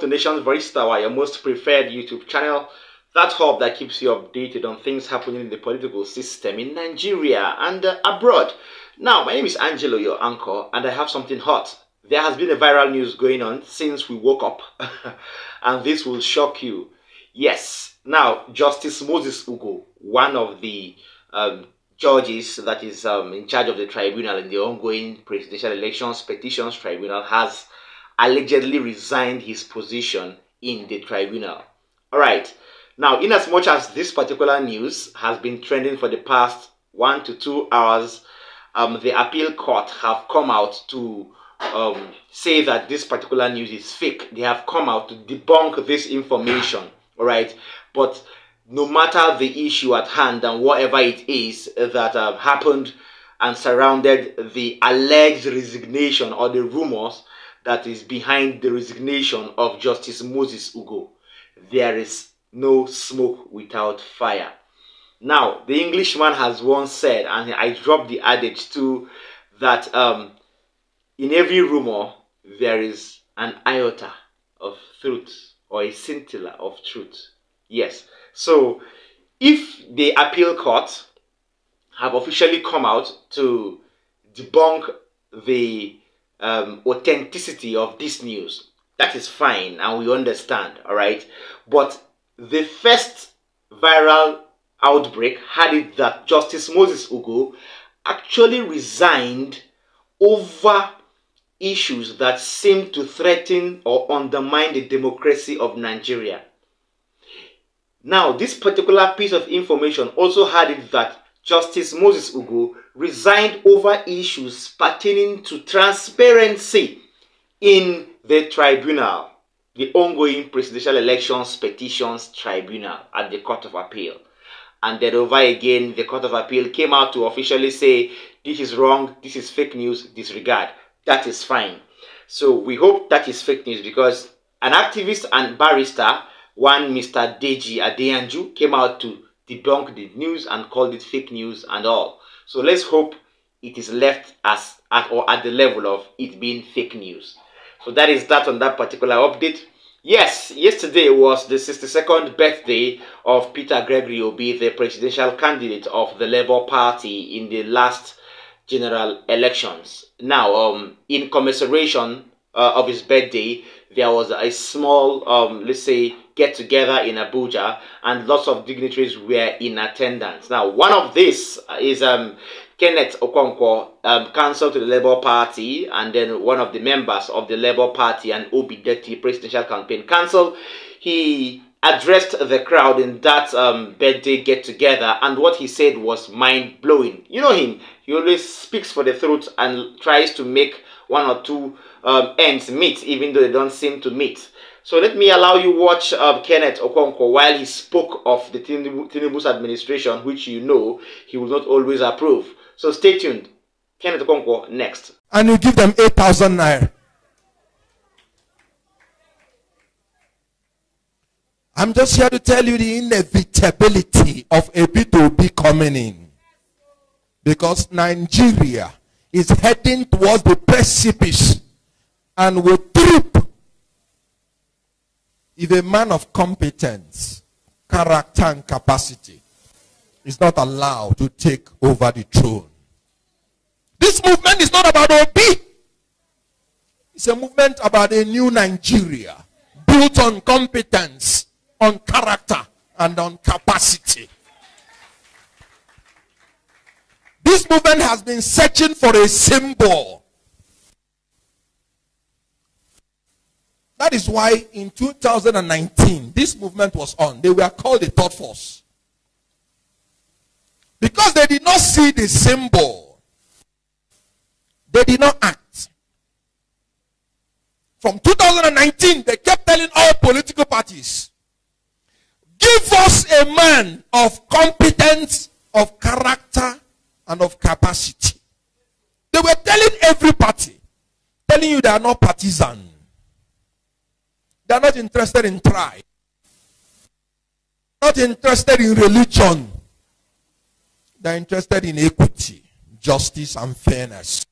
to Nations Voice Tower, your most preferred YouTube channel. That hub that keeps you updated on things happening in the political system in Nigeria and abroad. Now, my name is Angelo, your anchor, and I have something hot. There has been a viral news going on since we woke up, and this will shock you. Yes, now, Justice Moses Ugo, one of the judges that is in charge of the tribunal in the ongoing presidential elections petitions tribunal, has allegedly resigned his position in the tribunal. All right. Now, in as much as this particular news has been trending for the past 1 to 2 hours, the appeal court have come out to say that this particular news is fake. They have come out to debunk this information. All right. But no matter the issue at hand and whatever it is that happened and surrounded the alleged resignation or the rumors that is behind the resignation of Justice Moses Ugo, there is no smoke without fire. Now, the Englishman has once said, and I dropped the adage too, that in every rumor there is an iota of truth or a scintilla of truth. Yes. So, if the appeal court have officially come out to debunk the authenticity of this news, that is fine and we understand, all right? But the first viral outbreak had it that Justice Moses Ugo actually resigned over issues that seem to threaten or undermine the democracy of Nigeria. Now, this particular piece of information also had it that Justice Moses Ugo resigned over issues pertaining to transparency in the tribunal, the ongoing presidential elections petitions tribunal at the Court of Appeal. And then over again, the Court of Appeal came out to officially say, this is wrong, this is fake news, disregard. That is fine. So we hope that is fake news because an activist and barrister, one Mr. Deji Adeyanju, came out to debunk the news and called it fake news and all. So let's hope it is left at the level of it being fake news. So that is that on that particular update. Yes, yesterday was the 62nd birthday of Peter Gregory Obi, the presidential candidate of the Labour Party in the last general elections. Now, in commemoration of his birthday, there was a small, let's say, get-together in Abuja, and lots of dignitaries were in attendance. Now, one of these is Kenneth Okonkwo, counsel to the Labour Party, and then one of the members of the Labour Party and Obideti Presidential Campaign Council. He addressed the crowd in that birthday get-together, and what he said was mind-blowing. You know him, he always speaks for the truth and tries to make one or two ends meet, even though they don't seem to meet. So let me allow you watch Kenneth Okonkwo while he spoke of the Tinibu's administration, which you know he will not always approve. So stay tuned. Kenneth Okonkwo next. And you give them 8,000 naira. I'm just here to tell you the inevitability of a P2B coming in. Because Nigeria is heading towards the precipice and will trip if a man of competence, character, and capacity is not allowed to take over the throne. This movement is not about Obi. It's a movement about a new Nigeria built on competence, on character, and on capacity. This movement has been searching for a symbol. That is why in 2019, this movement was on. They were called the third force. Because they did not see the symbol. They did not act. From 2019, they kept telling all political parties, give us a man of competence, of character, and of capacity. They were telling every party, telling you they are not partisan. They are not interested in tribe. Not interested in religion. They are interested in equity, justice, and fairness.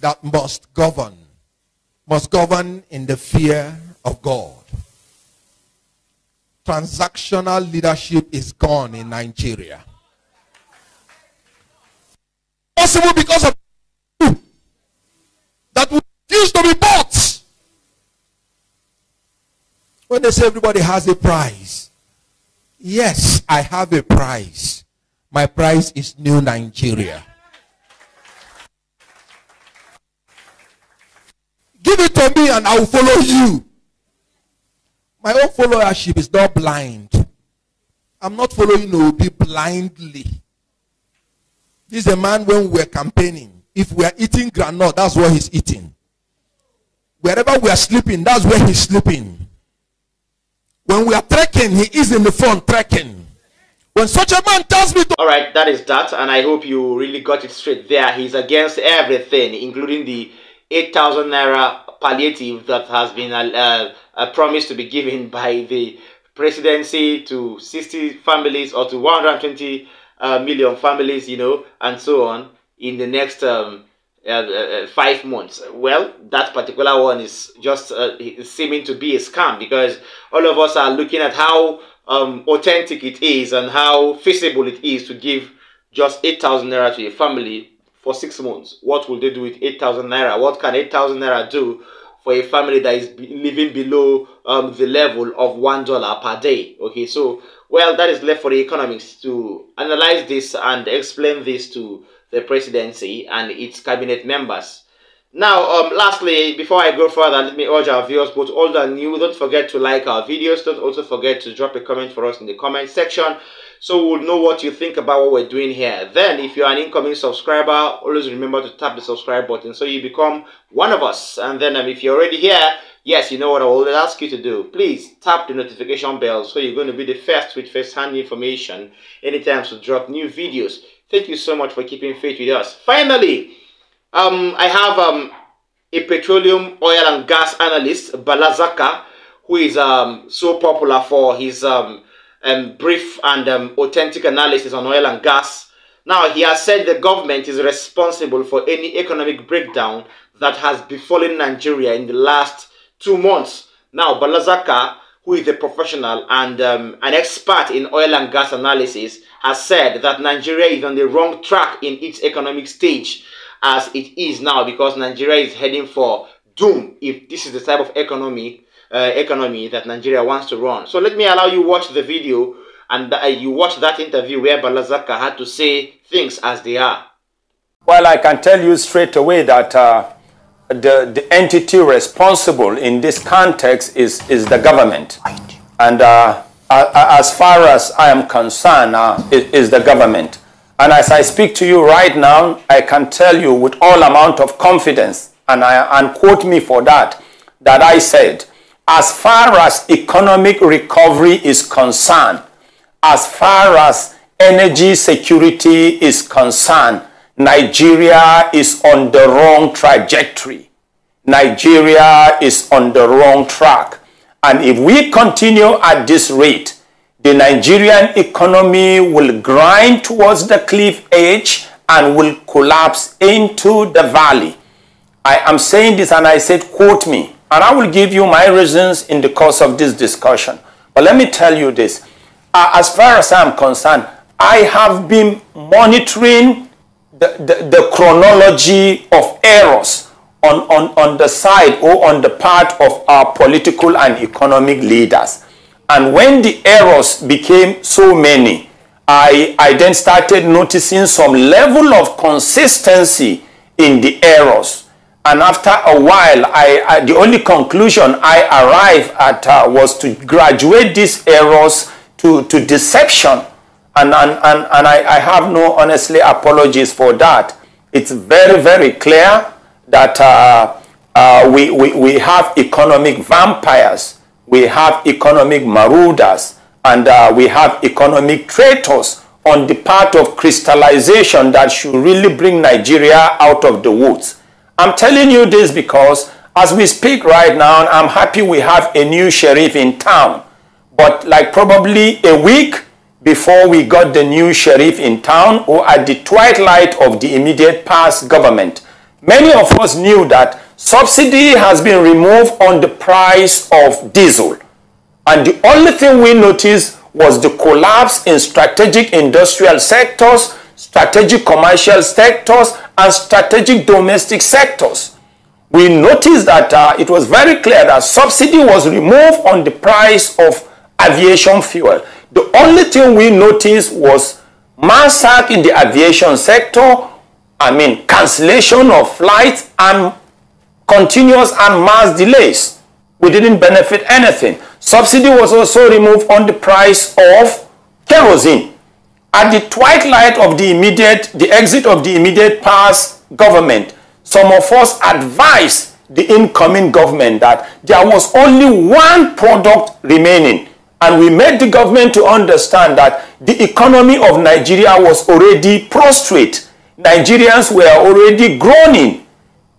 That must govern must govern in the fear of God. Transactional leadership is gone in Nigeria. Possible because of that we refuse to be bought. When they say everybody has a price, yes, I have a price. My price is new Nigeria. Give it to me and I will follow you. My own followership is not blind. I'm not following Obi blindly. This is a man when we're campaigning. If we are eating granite, that's what he's eating. Wherever we are sleeping, that's where he's sleeping. When we are trekking, he is in the front trekking. When such a man tells me to... All right, that is that, and I hope you really got it straight there. He's against everything, including the 8,000 naira palliative that has been a promise to be given by the presidency to 60 families or to 120 million families, you know, and so on in the next 5 months. Well, that particular one is just seeming to be a scam, because all of us are looking at how authentic it is and how feasible it is to give just 8,000 naira to a family for 6 months. What will they do with 8,000 naira? What can 8,000 naira do for a family that is living below the level of $1 per day? Okay, so, well, that is left for the economists to analyze this and explain this to the presidency and its cabinet members. Now, lastly, before I go further, let me urge our viewers, both old and new, don't forget to like our videos. Don't also forget to drop a comment for us in the comment section, so we'll know what you think about what we're doing here. Then, if you're an incoming subscriber, always remember to tap the subscribe button so you become one of us. And then if you're already here, yes, you know what I will ask you to do. Please tap the notification bell so you're going to be the first with first-hand information anytime we drop new videos. Thank you so much for keeping faith with us. Finally, I have a petroleum, oil and gas analyst, Balazaka, who is so popular for his brief and authentic analysis on oil and gas. Now, he has said the government is responsible for any economic breakdown that has befallen Nigeria in the last 2 months. Now, Balazaka, who is a professional and an expert in oil and gas analysis, has said that Nigeria is on the wrong track in its economic stage as it is now, because Nigeria is heading for doom if this is the type of economy that Nigeria wants to run. So let me allow you watch the video and you watch that interview where Balazaka had to say things as they are. Well, I can tell you straight away that the entity responsible in this context is the government. And as far as I am concerned, it is the government. And as I speak to you right now, I can tell you with all amount of confidence, and quote me for that, that I said, as far as economic recovery is concerned, as far as energy security is concerned, Nigeria is on the wrong trajectory. Nigeria is on the wrong track. And if we continue at this rate, the Nigerian economy will grind towards the cliff edge and will collapse into the valley. I am saying this and I said, quote me, and I will give you my reasons in the course of this discussion. But let me tell you this. As far as I am concerned, I have been monitoring the chronology of errors on the side or on the part of our political and economic leaders. And when the errors became so many, I then started noticing some level of consistency in the errors. And after a while, the only conclusion I arrived at was to graduate these errors to deception. And I have no, honestly, apologies for that. It's very, very clear that we have economic vampires. We have economic marauders, and we have economic traitors on the part of crystallization that should really bring Nigeria out of the woods. I'm telling you this because as we speak right now, I'm happy we have a new sheriff in town. But like probably a week before we got the new sheriff in town, or at the twilight of the immediate past government, many of us knew that subsidy has been removed on the price of diesel. And the only thing we noticed was the collapse in strategic industrial sectors, strategic commercial sectors, and strategic domestic sectors. We noticed that it was very clear that subsidy was removed on the price of aviation fuel. The only thing we noticed was massacre in the aviation sector, cancellation of flights and continuous and mass delays. We didn't benefit anything. Subsidy was also removed on the price of kerosene. At the twilight of the exit of the immediate past government, some of us advised the incoming government that there was only one product remaining. And we made the government to understand that the economy of Nigeria was already prostrate. Nigerians were already groaning.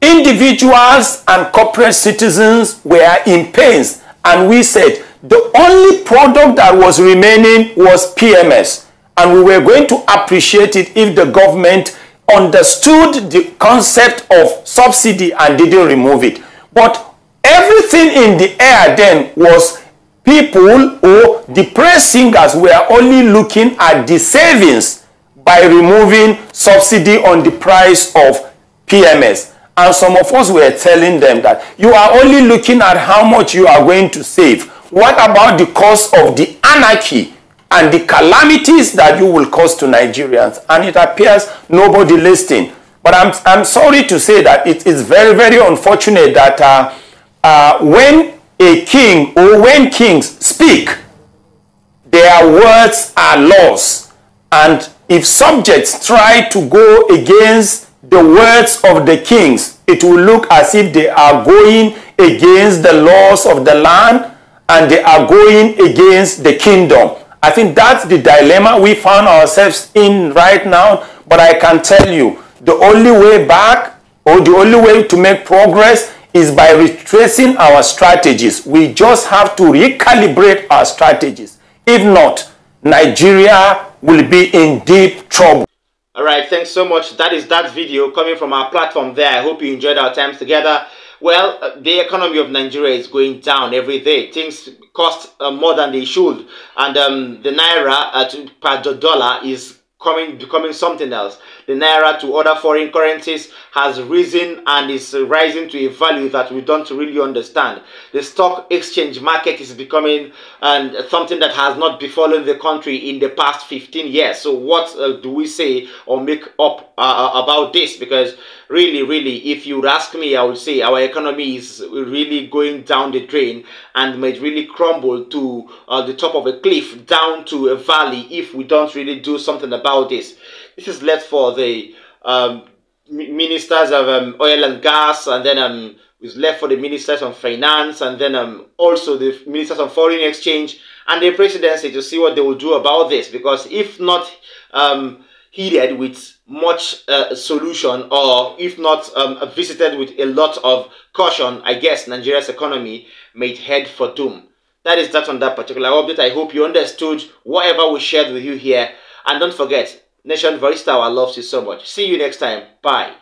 Individuals and corporate citizens were in pains. And we said the only product that was remaining was PMS. And we were going to appreciate it if the government understood the concept of subsidy and didn't remove it. But everything in the air then was people or the praise singers were only looking at the savings by removing subsidy on the price of PMS. And some of us were telling them that you are only looking at how much you are going to save. What about the cost of the anarchy and the calamities that you will cause to Nigerians? And it appears nobody listening. But I'm sorry to say that it is very, very unfortunate that when a king or when kings speak, their words are laws. And if subjects try to go against the words of the kings, it will look as if they are going against the laws of the land and they are going against the kingdom. I think that's the dilemma we found ourselves in right now. But I can tell you, the only way back or the only way to make progress is by retracing our strategies. We just have to recalibrate our strategies. If not, Nigeria will be in deep trouble. All right, thanks so much. That is that video coming from our platform there. I hope you enjoyed our times together. Well, the economy of Nigeria is going down every day. Things cost more than they should. And the naira per dollar is becoming something else. The naira to other foreign currencies has risen and is rising to a value that we don't really understand. The stock exchange market is becoming something that has not befallen the country in the past 15 years. So what do we say or make up about this? Because really, if you ask me, I would say our economy is really going down the drain and might really crumble to the top of a cliff down to a valley if we don't really do something about this. This is left for the ministers of oil and gas, and then it's left for the ministers of finance, and then also the ministers of foreign exchange and the presidency to see what they will do about this. Because if not heeded with much solution, or if not visited with a lot of caution, I guess Nigeria's economy may head for doom. That is that on that particular update. I hope you understood whatever we shared with you here. And don't forget, Nation Voice Tower loves you so much. See you next time. Bye.